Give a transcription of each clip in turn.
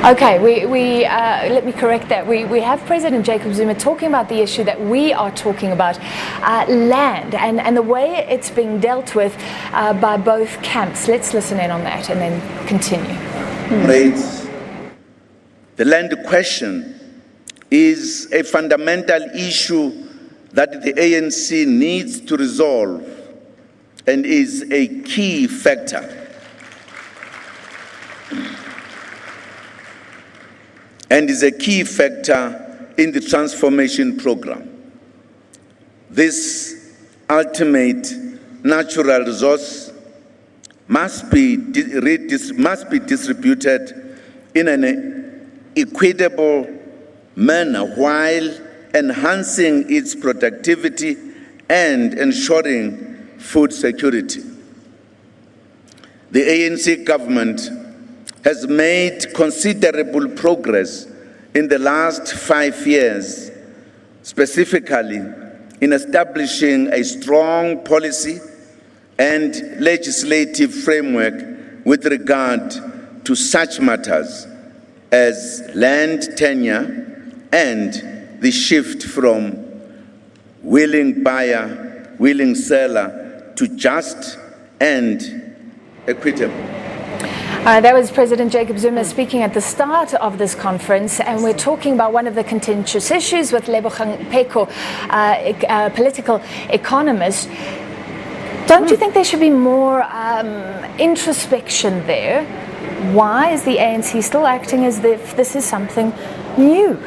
Okay, let me correct that. We have President Jacob Zuma talking about the issue that we are talking about, land, and the way it's being dealt with by both camps. Let's listen in on that and then continue. The land question is a fundamental issue that the ANC needs to resolve and is a key factor in the transformation program. This ultimate natural resource must be distributed in an equitable manner while enhancing its productivity and ensuring food security. The ANC government has made considerable progress in the last 5 years, specifically in establishing a strong policy and legislative framework with regard to such matters as land tenure and the shift from willing buyer, willing seller to just and equitable. That was President Jacob Zuma speaking at the start of this conference, and we're talking about one of the contentious issues with Lebohang Pheko, a political economist. Don't you think there should be more introspection there? Why is the ANC still acting as if this is something new?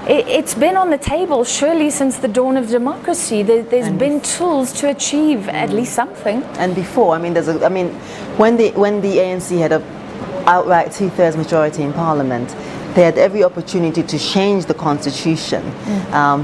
It's been on the table surely since the dawn of democracy. There's been tools to achieve at least something. And before, when the ANC had a outright 2/3 majority in Parliament, they had every opportunity to change the constitution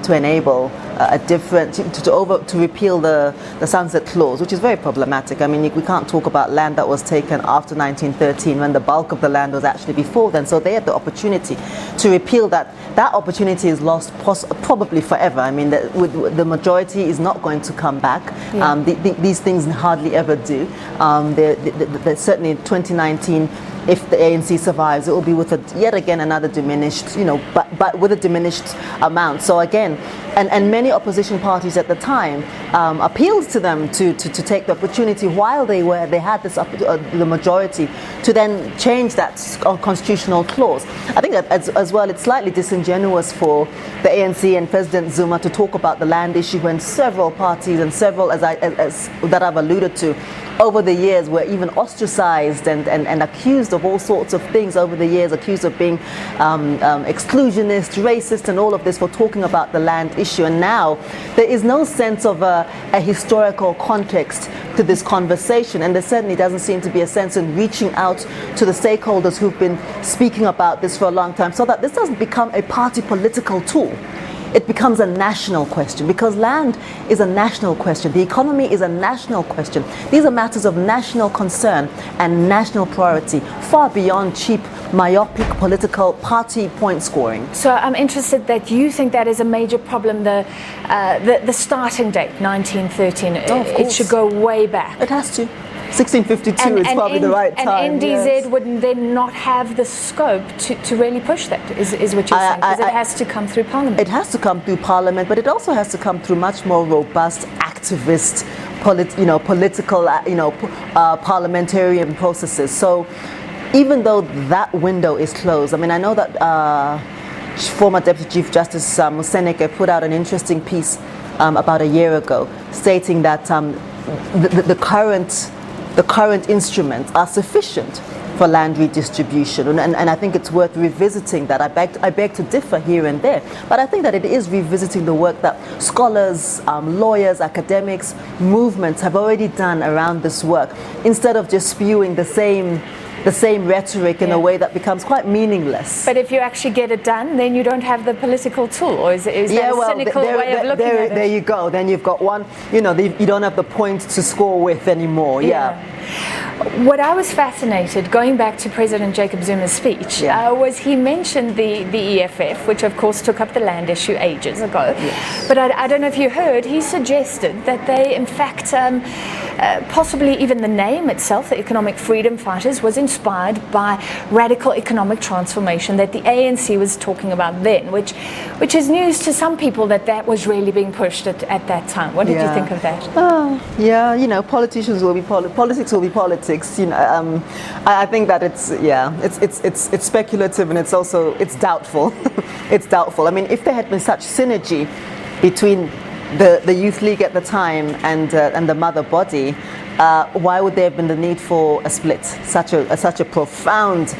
to enable a different, to repeal the sunset clause, which is very problematic. I mean, we can't talk about land that was taken after 1913 when the bulk of the land was actually before then. So they had the opportunity to repeal that. That opportunity is lost probably forever. I mean, the majority is not going to come back. Yeah. These things hardly ever do. Certainly in 2019, if the ANC survives, it will be with yet again another diminished, but with a diminished amount. So again, and many opposition parties at the time appealed to them to take the opportunity while they had this the majority to then change that constitutional clause. I think that as well, it's slightly disingenuous for the ANC and President Zuma to talk about the land issue when several parties and several, as that I've alluded to, over the years were even ostracized and accused of all sorts of things over the years, accused of being exclusionist, racist, and all of this for talking about the land issue. And now there is no sense of a historical context to this conversation, and there certainly doesn't seem to be a sense in reaching out to the stakeholders who've been speaking about this for a long time, so that this doesn't become a party political tool. It becomes a national question, because land is a national question. The economy is a national question. These are matters of national concern and national priority, far beyond cheap, myopic political party point scoring. So I'm interested that you think that is a major problem, the starting date, 1913. Oh, of course. It should go way back. It has to. 1652 is probably the right time. And NDZ would then not have the scope to really push that, is what you're saying, because it has to come through Parliament. It has to come through Parliament, but it also has to come through much more robust activist, political, parliamentarian processes. So even though that window is closed, I mean, I know that former Deputy Chief Justice Moseneke put out an interesting piece about a year ago, stating that the current instruments are sufficient for land redistribution, and I think it's worth revisiting that. I beg to differ here and there, but I think that it is revisiting the work that scholars, lawyers, academics, movements have already done around this work, instead of just spewing the same rhetoric in a way that becomes quite meaningless. But if you actually get it done, then you don't have the political tool, or is that a cynical way of looking at it? There you go. Then you've got one, you don't have the points to score with anymore. Yeah. What I was fascinated, going back to President Jacob Zuma's speech, was he mentioned the EFF, which of course took up the land issue ages ago. Yes. But I don't know if you heard, he suggested that they in fact possibly even the name itself, the Economic Freedom Fighters, was inspired by radical economic transformation that the ANC was talking about then, which is news to some people that was really being pushed at that time. What did you think of that? Politicians will be politics will be politics. I think that it's speculative, and it's doubtful. It's doubtful. I mean, if there had been such synergy between the Youth League at the time and the mother body, why would there have been the need for a split? Such a profound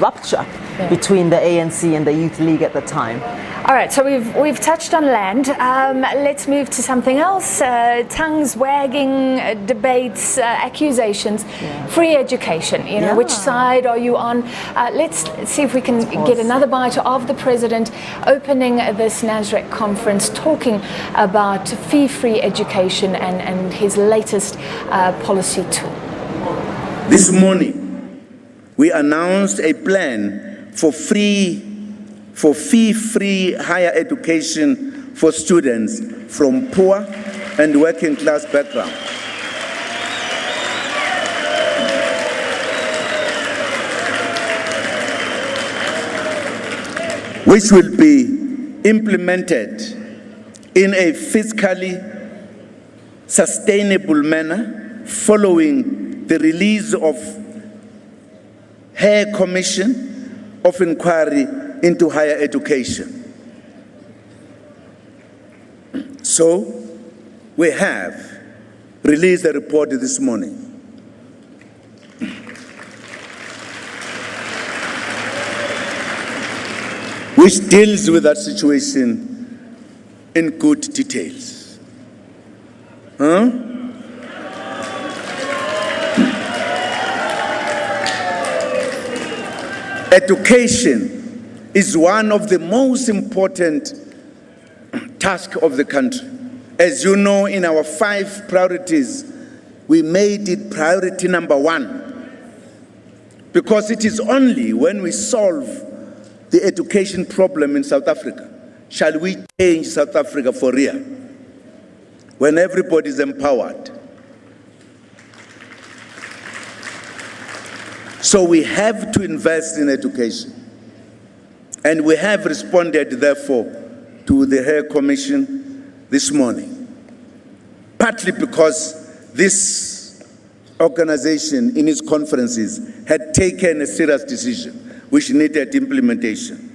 rupture between the ANC and the Youth League at the time. All right, so we've touched on land. Let's move to something else. Tongues wagging, debates, accusations. Free education. Which side are you on? Let's see if we can get another bite of the president opening this NASREC conference, talking about fee-free education and his latest policy tool. This morning, we announced a plan for fee-free higher education for students from poor and working class backgrounds. Which will be implemented in a fiscally sustainable manner following the release of her Commission of Inquiry into Higher Education. So, we have released a report this morning. Which deals with that situation in good details. Education is one of the most important tasks of the country. As you know, in our 5 priorities, we made it priority number 1. Because it is only when we solve the education problem in South Africa shall we change South Africa for real. When everybody is empowered. So we have to invest in education. And we have responded, therefore, to the Hare Commission this morning. Partly because this organization, in its conferences, had taken a serious decision which needed implementation.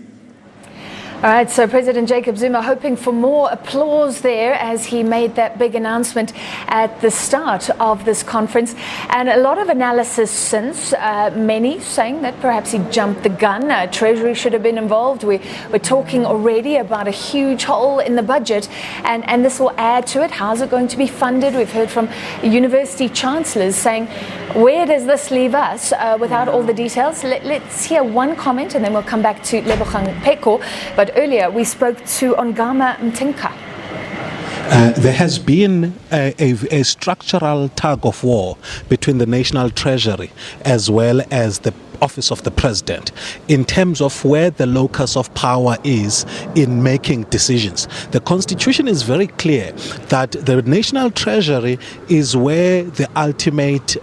All right, so President Jacob Zuma hoping for more applause there as he made that big announcement at the start of this conference. And a lot of analysis since, many saying that perhaps he jumped the gun. Treasury should have been involved. We're talking already about a huge hole in the budget, and this will add to it. How's it going to be funded? We've heard from university chancellors saying, where does this leave us without all the details? Let's hear one comment and then we'll come back to Lebohang Pheko. But earlier we spoke to Ongama Mtinka. There has been a structural tug of war between the National Treasury as well as the Office of the President in terms of where the locus of power is in making decisions. The Constitution is very clear that the National Treasury is where the ultimate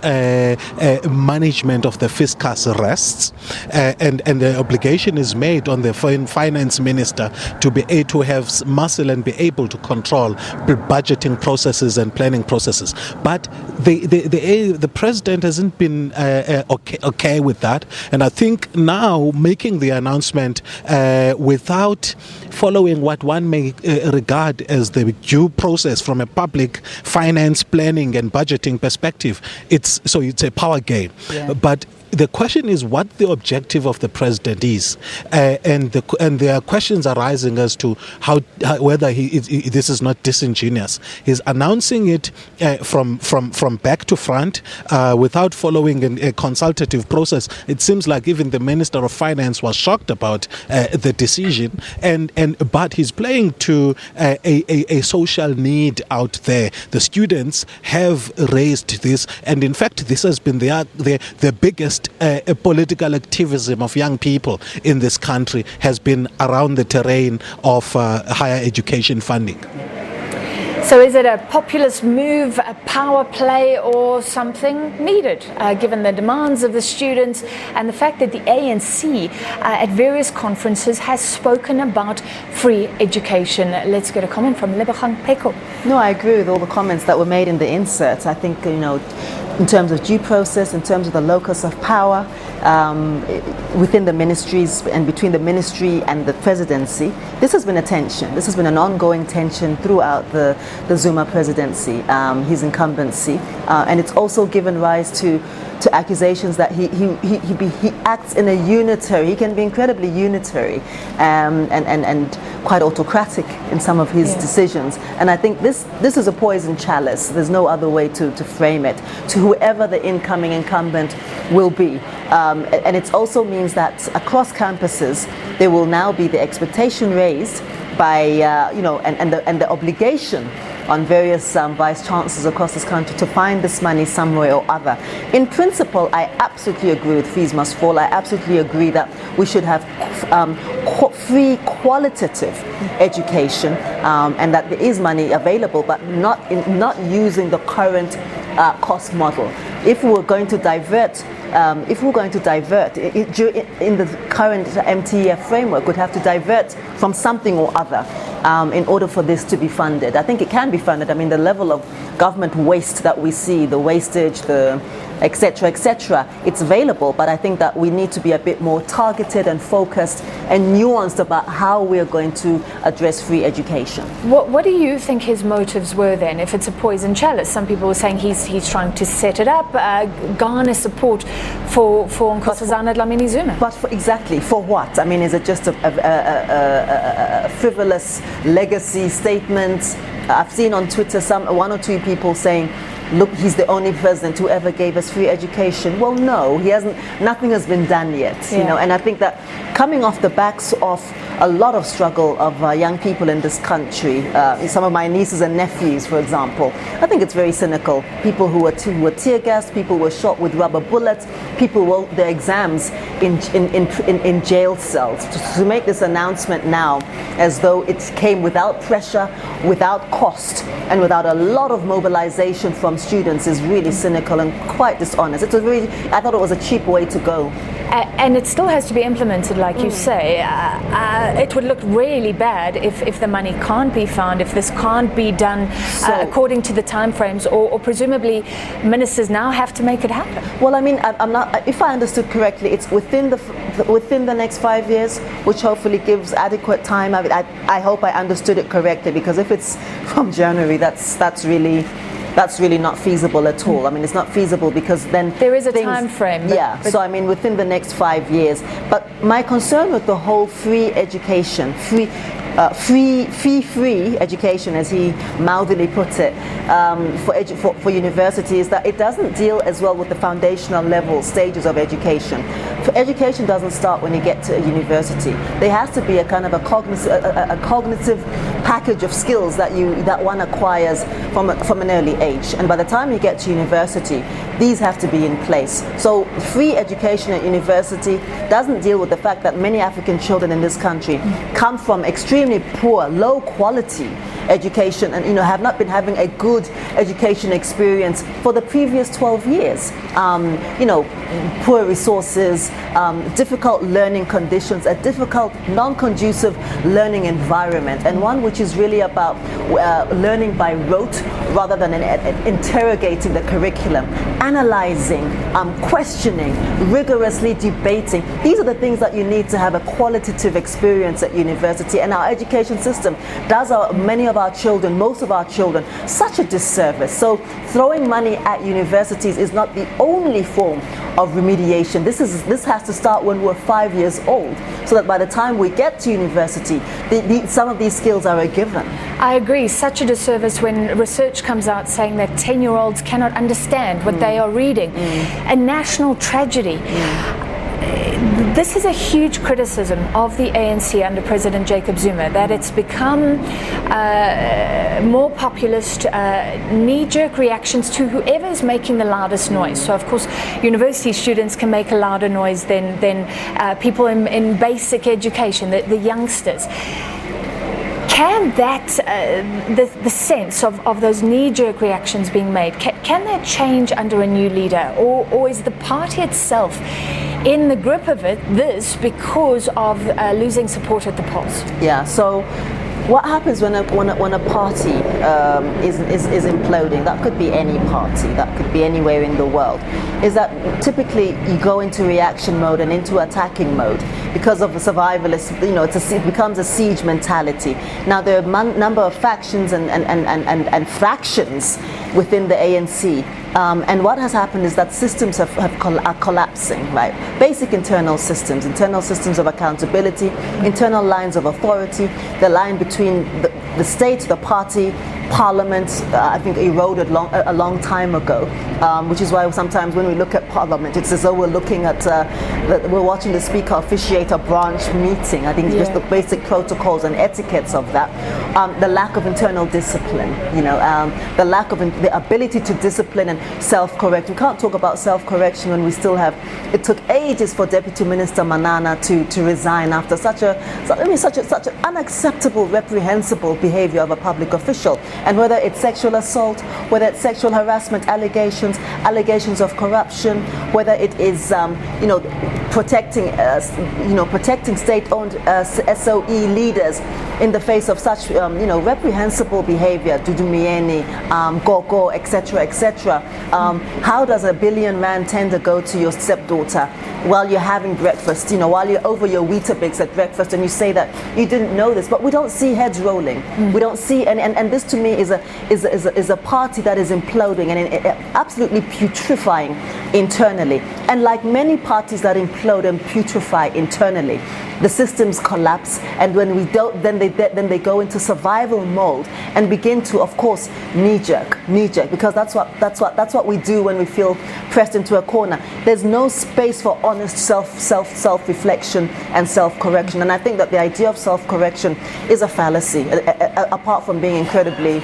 management of the fiscus rests, and the obligation is made on the finance minister to be able to have muscle and be able to control budgeting processes and planning processes. But the president hasn't been okay with that. And I think now making the announcement without following what one may regard as the due process from a public finance planning and budgeting perspective, it's a power game. Yeah. But the question is what the objective of the president is, and there are questions arising as to how whether this is not disingenuous. He's announcing it from back to front without following a consultative process. It seems like even the Minister of Finance was shocked about the decision, but he's playing to a social need out there. The students have raised this, and in fact, this has been the biggest political activism of young people in this country has been around the terrain of higher education funding. So is it a populist move, a power play, or something needed, given the demands of the students and the fact that the ANC at various conferences has spoken about free education? Let's get a comment from Lebohang Pheko. No, I agree with all the comments that were made in the inserts. I think, in terms of due process, in terms of the locus of power, within the ministries and between the ministry and the presidency, this has been a tension. This has been an ongoing tension throughout the Zuma presidency, his incumbency, and it's also given rise to accusations that he acts in a unitary. He can be incredibly unitary and quite autocratic in some of his decisions. And I think this is a poison chalice. There's no other way to frame it, to whoever the incoming incumbent will be. And it also means that across campuses, there will now be the expectation raised by, and the obligation on various vice chancellors across this country to find this money somewhere or other. In principle, I absolutely agree with fees must fall. I absolutely agree that we should have free qualitative education, and that there is money available, but not using the current cost model. If we're going to divert in the current MTEF framework, we'd have to divert from something or other in order for this to be funded. I think it can be funded. I mean, the level of government waste that we see, the wastage, the etc., it's available, but I think that we need to be a bit more targeted and focused and nuanced about how we're going to address free education. What do you think his motives were then, if it's a poison chalice? Some people were saying he's trying to set it up, garner support for Nkosazana Dlamini Zuma. But exactly, for what? I mean, is it just a frivolous legacy statement? I've seen on Twitter one or two people saying, look, he's the only president who ever gave us free education. Well, no, he hasn't. Nothing has been done yet, and I think that coming off the backs of a lot of struggle of young people in this country, some of my nieces and nephews, for example, I think it's very cynical. People who were tear gassed, people were shot with rubber bullets, people wrote their exams in jail cells. To make this announcement now as though it came without pressure, without cost, and without a lot of mobilization from students is really cynical and quite dishonest. I thought it was a cheap way to go. And it still has to be implemented, like you say. It would look really bad if the money can't be found, if this can't be done according to the timeframes, or presumably ministers now have to make it happen. Well, I mean, I'm not. If I understood correctly, it's within the next 5 years, which hopefully gives adequate time. I hope I understood it correctly, because if it's from January, that's really not feasible at all. I mean, it's not feasible because then there is a time frame. But so I mean, within the next 5 years. But my concern with the whole free education, free education, as he mouthily puts it, for university, is that it doesn't deal as well with the foundational level stages of education. Education doesn't start when you get to a university. There has to be a kind of a cognitive package of skills that one acquires from an early age, and by the time you get to university, these have to be in place. So free education at university doesn't deal with the fact that many African children in this country come from extremely poor, low quality education, and have not been having a good education experience for the previous 12 years. Poor resources, difficult learning conditions, a difficult, non-conducive learning environment, and one which is really about learning by rote rather than interrogating the curriculum, analyzing, questioning, rigorously debating. These are the things that you need to have a qualitative experience at university, and our education system does most of our children, such a disservice. So throwing money at universities is not the only form of remediation. This has to start when we're 5 years old, so that by the time we get to university, some of these skills are a given. I agree. Such a disservice when research comes out saying that 10-year-olds cannot understand what they are reading. A national tragedy. This is a huge criticism of the ANC under President Jacob Zuma, that it's become more populist, knee-jerk reactions to whoever is making the loudest noise. So, of course, university students can make a louder noise than people in basic education, the youngsters. Can that, the sense of those knee-jerk reactions being made, can that change under a new leader? Or is the party itself in the grip of this because of losing support at the polls? Yeah, so what happens when a party is imploding? That could be any party, that could be anywhere in the world. Is that typically you go into reaction mode and into attacking mode because of the survivalist. It becomes a siege mentality. Now there are a number of factions and fractions within the ANC. And what has happened is that systems are collapsing, right? Basic internal systems of accountability, internal lines of authority, the line between the state, the party, parliament, I think eroded a long time ago, which is why sometimes when we look at parliament, it's as though we're looking at, we're watching the speaker officiate a branch meeting. I think it's just the basic protocols and etiquettes of that. The lack of internal discipline, the lack of the ability to discipline and self-correct. We can't talk about self-correction when we still have, it took ages for Deputy Minister Manana to resign after such an unacceptable, reprehensible behavior of a public official. And whether it's sexual assault, whether it's sexual harassment allegations of corruption, whether it is protecting state-owned SOE leaders in the face of such reprehensible behavior, Dudumieni, Gogo, etc. How does R1 billion tender go to your stepdaughter while you're having breakfast, while you're over your Weetabix at breakfast, and you say that you didn't know this? But we don't see heads rolling. We don't see, and this to me is a party that is imploding and absolutely putrefying internally. And like many parties that implode and putrefy internally, the systems collapse, and when we don't, then they go into survival mode and begin to, of course, knee jerk, because that's what we do when we feel pressed into a corner. There's no space for honest self-reflection and self-correction, and I think that the idea of self-correction is a fallacy, apart from being incredibly,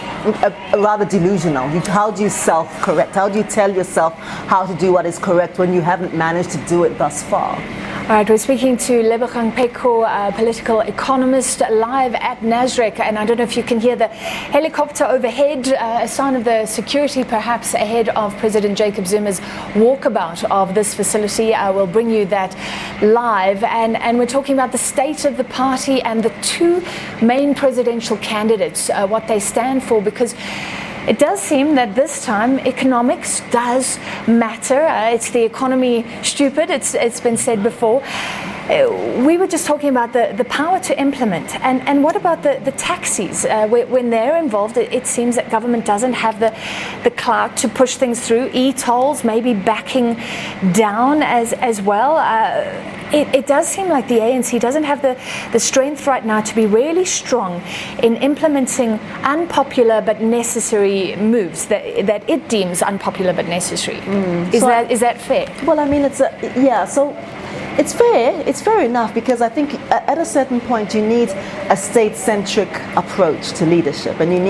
rather delusional. How do you self-correct? How do you tell yourself how to do what is correct when you haven't managed to do it thus far? All right, we're speaking to Lebohang Pheko, a political economist, live at Nasrec, and I don't know if you can hear the helicopter overhead, a sign of the security perhaps ahead of President Jacob Zuma's walkabout of this facility. We'll bring you that live, and we're talking about the state of the party and the two main presidential candidates, what they stand for, because it does seem that this time economics does matter. It's the economy stupid, it's been said before. We were just talking about the power to implement, and what about the taxis? When they're involved, it seems that government doesn't have the clout to push things through. E-tolls maybe backing down as well. It does seem like the ANC doesn't have the strength right now to be really strong in implementing unpopular but necessary moves that it deems unpopular but necessary. Is that fair? Well, I mean, it's fair. It's fair enough, because I think at a certain point you need a state-centric approach to leadership, and you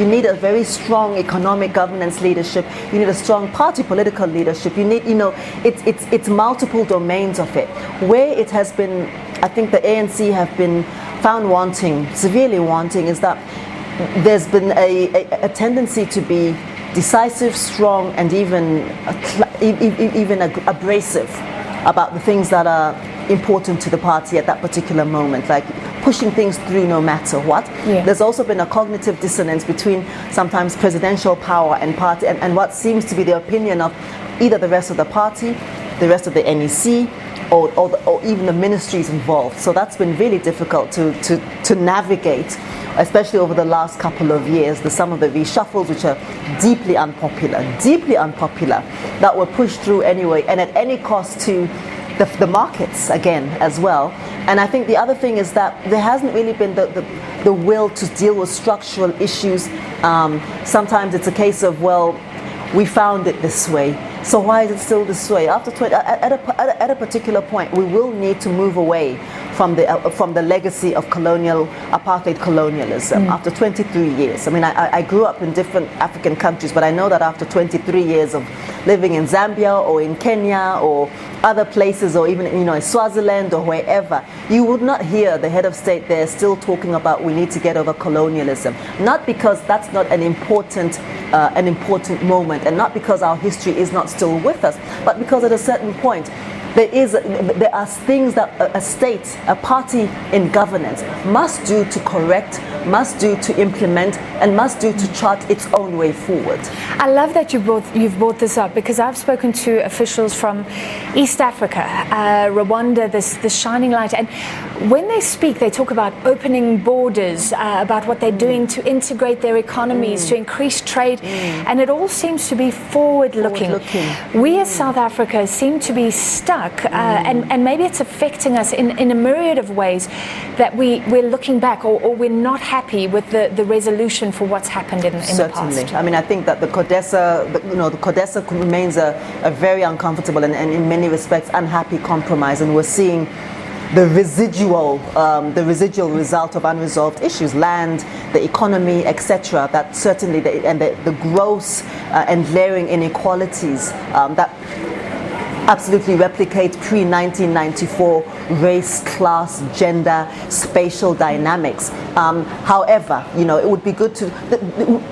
need a very strong economic governance leadership. You need a strong party political leadership. You need, it's multiple domains of it. Where it has been, I think the ANC have been found wanting, severely wanting, is that there's been a tendency to be decisive, strong, and even abrasive about the things that are important to the party at that particular moment, like pushing things through no matter what. Yeah. There's also been a cognitive dissonance between sometimes presidential power and party and what seems to be the opinion of either the rest of the party, the rest of the NEC, or even the ministries involved. So that's been really difficult to navigate, especially over the last couple of years. Some of the reshuffles, which are deeply unpopular, that were pushed through anyway, and at any cost to the markets again as well. And I think the other thing is that there hasn't really been the will to deal with structural issues. Sometimes it's a case of, well, we found it this way, so why is it still this way? At a particular point, we will need to move away from the legacy of apartheid colonialism after 23 years. I mean, I grew up in different African countries, but I know that after 23 years of living in Zambia or in Kenya or other places, or even in Swaziland or wherever, you would not hear the head of state there still talking about we need to get over colonialism. Not because that's not an important moment, and not because our history is not still with us, but because at a certain point there are things that a state, a party in governance must do to correct, must do to implement, and must do to chart its own way forward. I love that you've brought this up, because I've spoken to officials from East Africa, Rwanda, the shining light, and when they speak, they talk about opening borders, about what they're doing to integrate their economies, to increase trade, and it all seems to be forward-looking. We as South Africa seem to be stuck, and maybe it's affecting us in a myriad of ways, that we're looking back, or we're not happy with the resolution for what's happened in the past. Certainly. I mean, I think that the CODESA remains a very uncomfortable and in many respects unhappy compromise, and we're seeing the residual result of unresolved issues, land, the economy, etc. That certainly, the gross and glaring inequalities that absolutely replicate pre-1994 race, class, gender, spatial dynamics. However, it would be good to.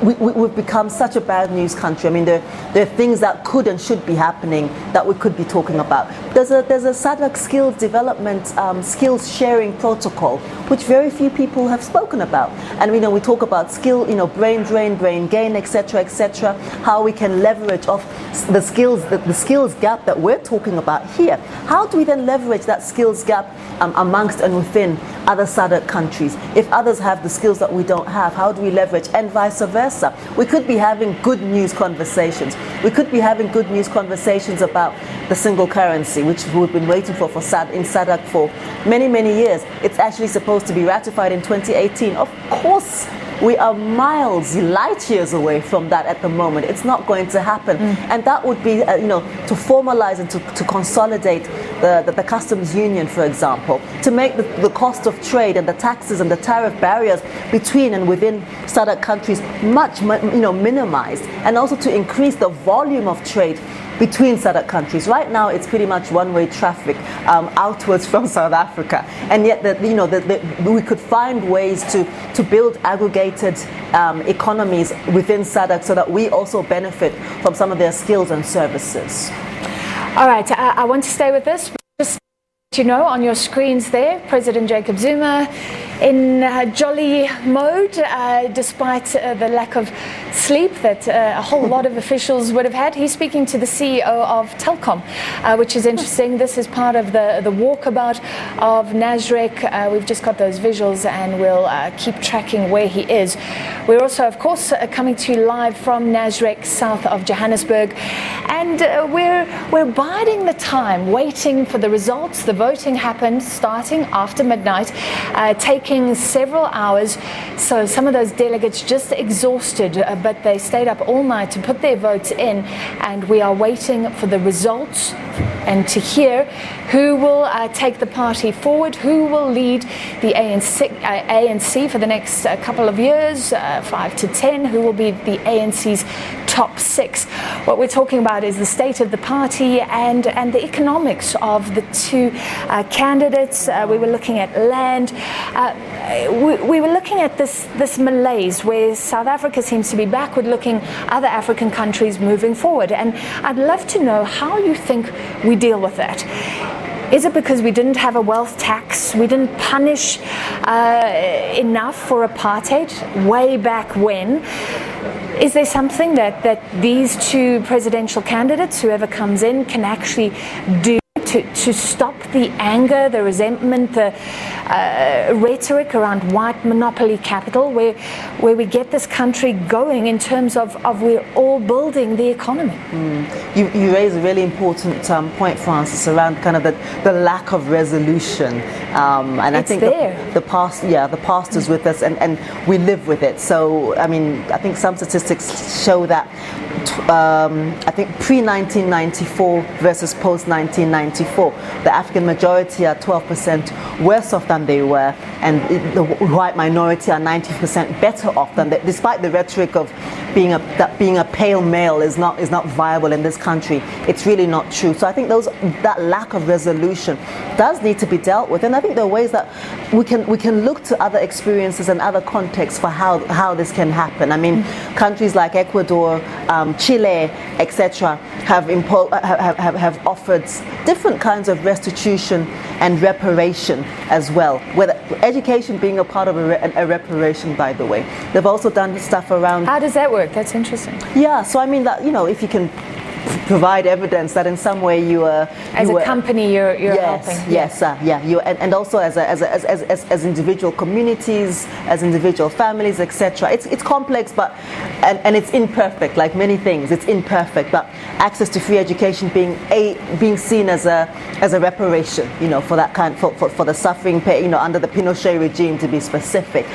We've become such a bad news country. I mean, there are things that could and should be happening that we could be talking about. There's a SADC skills development, skills sharing protocol, which very few people have spoken about. And we talk about skill, brain drain, brain gain, etc., how we can leverage off the skills gap that we're talking about here. How do we then leverage that skills gap amongst and within other SADC countries? If others have the skills that we don't have, how do we leverage, and vice versa? We could be having good news conversations. We could be having good news conversations about the single currency, which we've been waiting for in SADC for many, many years. It's actually supposed to be ratified in 2018. Of course, we are light years away from that at the moment. It's not going to happen. And that would be, to formalize and to consolidate the customs union, for example, to make the cost of trade and the taxes and the tariff barriers between and within SADC countries much, minimized, and also to increase the volume of trade between SADC countries. Right now, it's pretty much one-way traffic outwards from South Africa, and yet we could find ways to build aggregated economies within SADC so that we also benefit from some of their skills and services. All right, I want to stay with this. Just on your screens there, President Jacob Zuma in jolly mode, despite the lack of sleep that a whole lot of officials would have had. He's speaking to the CEO of Telkom, which is interesting. This is part of the walkabout of Nasrec. We've just got those visuals, and we'll keep tracking where he is. We're also, of course, coming to you live from Nasrec, south of Johannesburg, and we're biding the time, waiting for the results. The voting happened starting after midnight, taking several hours. So some of those delegates just exhausted, but they stayed up all night to put their votes in, and we are waiting for the results and to hear who will take the party forward, who will lead the ANC for the next couple of years, 5 to 10, who will be the ANC's top 6. What we're talking about is the state of the party and the economics of the two candidates. We were looking at land. We were looking at this malaise where South Africa seems to be backward looking, other African countries moving forward. And I'd love to know how you think we deal with that. Is it because we didn't have a wealth tax? We didn't punish enough for apartheid way back when? Is there something that these two presidential candidates, whoever comes in, can actually do to stop the anger, the resentment, the rhetoric around white monopoly capital, where we get this country going in terms of we're all building the economy? You raise a really important point, Francis, around kind of the lack of resolution, and it's I think the past is with us, and we live with it. So I mean, I think some statistics show that I think pre-1994 versus post-1994. The African majority are 12% worse off than they were, and the white minority are 90% better off than they, despite the rhetoric of that being a pale male is not viable in this country. It's really not true. So I think that lack of resolution does need to be dealt with, and I think there are ways that we can look to other experiences and other contexts for how this can happen. I mean, countries like Ecuador, Chile, etc., have offered different kinds of restitution and reparation as well. With education being a part of a reparation, by the way, they've also done stuff around. How does that work? That's interesting. Yeah, so I mean that, if you can provide evidence that in some way as a company you're helping. Yes, you and also as individual communities, as individual families, etc. It's complex, but and it's imperfect, like many things. It's imperfect, but access to free education being seen as a reparation, for that kind for the suffering, under the Pinochet regime, to be specific.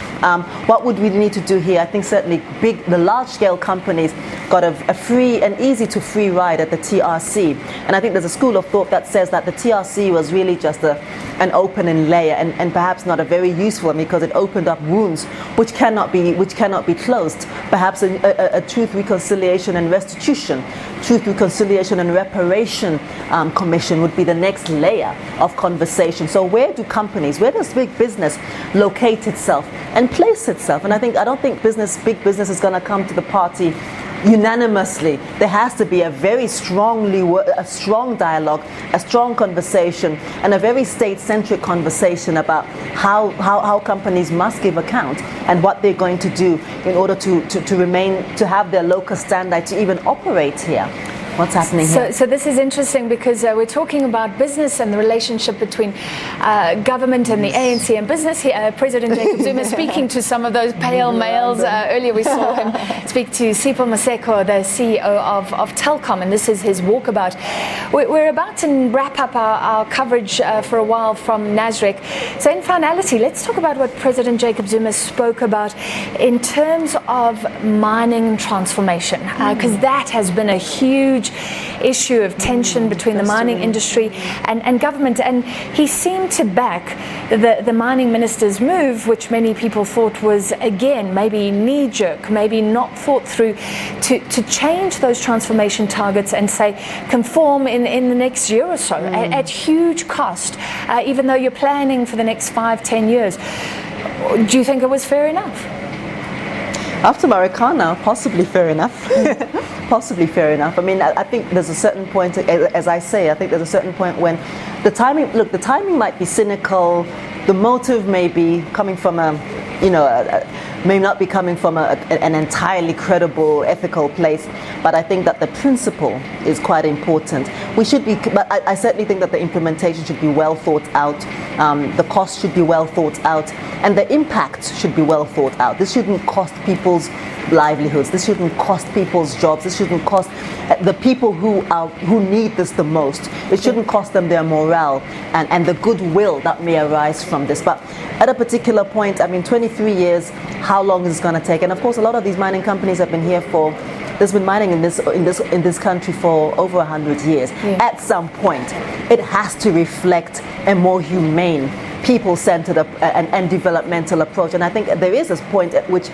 What would we need to do here? I think certainly the large scale companies got a free and easy to free ride at the TRC, and I think there's a school of thought that says that the TRC was really just an opening layer and perhaps not a very useful one, because it opened up wounds which cannot be closed. Perhaps a truth, reconciliation and restitution, truth, reconciliation and reparation commission would be the next layer of conversation. So where does big business locate itself and place itself? And I don't think big business is going to come to the party unanimously. There has to be a very strong dialogue, a strong conversation, and a very state-centric conversation about how companies must give account and what they're going to do in order to have their local standard to even operate here. What's happening here? So this is interesting because we're talking about business and the relationship between government and the ANC and business here. President Jacob Zuma speaking to some of those pale males. Earlier we saw him speak to Sipho Maseko, the CEO of Telkom, and this is his walkabout. We're about to wrap up our coverage for a while from Nasrec. So in finality, let's talk about what President Jacob Zuma spoke about in terms of mining transformation, because that has been a huge issue of tension between the mining industry and government, and he seemed to back the mining minister's move, which many people thought was, again, maybe knee-jerk, maybe not thought through, to change those transformation targets and say conform in the next year or so at huge cost, even though you're planning for the next 5-10 years. Do you think it was fair enough? After Marikana, possibly fair enough. Possibly fair enough. I mean, I think there's a certain point, as I say, I think there's a certain point when the timing might be cynical, the motive may be coming from may not be coming from an entirely credible, ethical place, but I think that the principle is quite important. But I certainly think that the implementation should be well thought out, the cost should be well thought out, and the impact should be well thought out. This shouldn't cost people's livelihoods, this shouldn't cost people's jobs, this shouldn't cost the people who need this the most. It shouldn't cost them their morale and the goodwill that may arise from this. But at a particular point, I mean, 23 years, how long is it going to take? And of course, a lot of these mining companies have been here there's been mining in this country for over 100 years. Yeah. At some point, it has to reflect a more humane, people-centered and developmental approach. And I think there is this point at which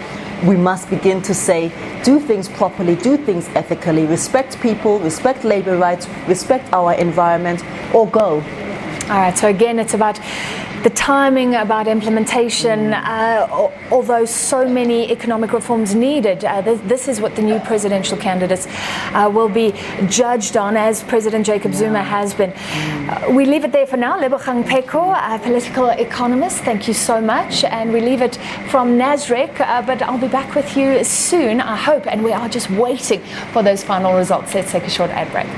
we must begin to say, do things properly, do things ethically, respect people, respect labor rights, respect our environment, or go. All right, so again, it's about the timing, about implementation, although so many economic reforms needed. This is what the new presidential candidates will be judged on, as President Jacob Zuma has been. We leave it there for now. Lebohang Pheko, a political economist, thank you so much. And we leave it from Nasrec, but I'll be back with you soon, I hope. And we are just waiting for those final results. Let's take a short ad break.